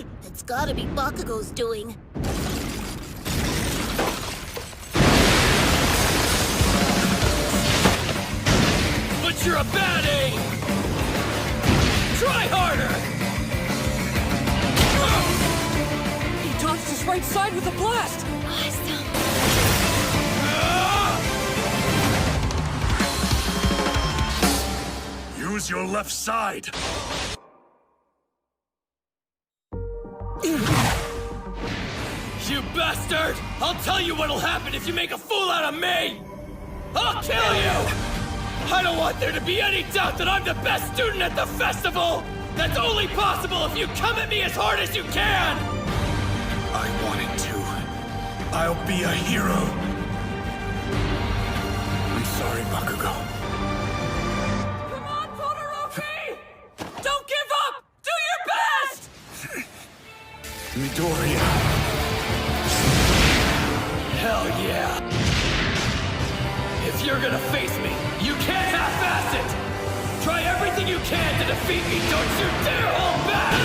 food. It's gotta be Bakugo's doing. But you're a bad aim! Try harder! He dodged his right side with a blast! Awesome. Use your left side. You bastard! I'll tell you what'll happen if you make a fool out of me! I'll kill you! I don't want there to be any doubt that I'm the best student at the festival! That's only possible if you come at me as hard as you can! I wanted to. I'll be a hero. I'm sorry, Bakugo. Come on, Todoroki! Don't give up! Do your best! Midoriya. Hell yeah! If you're gonna face me, you can't half-ass it! Try everything you can to defeat me, don't you dare hold back!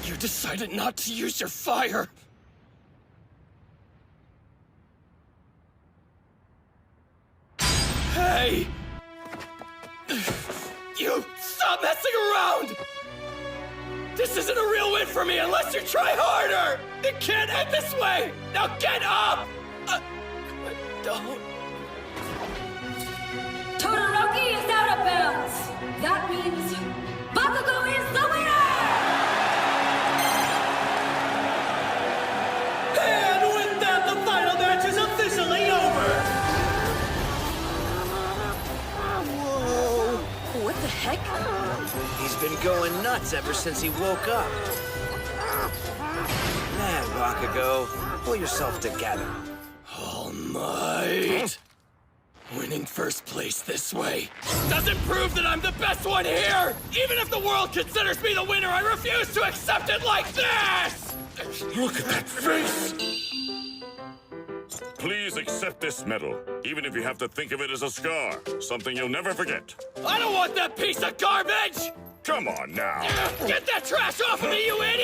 You decided not to use your fire! Hey! You stop messing around! This isn't a real win for me unless you try harder! It can't end this way! Now get up! Don't. Todoroki is out of bounds! That means Bakugo is the winner! And with that, the final match is officially over! What the heck? He's been going nuts ever since he woke up. Man, Bakugo, pull yourself together. All might. Winning first place this way doesn't prove that I'm the best one here! Even if the world considers me the winner, I refuse to accept it like this! Look at that face. Please accept this medal, even if you have to think of it as a scar. Something you'll never forget. I don't want that piece of garbage! Come on now. Get that trash off of me, you idiot!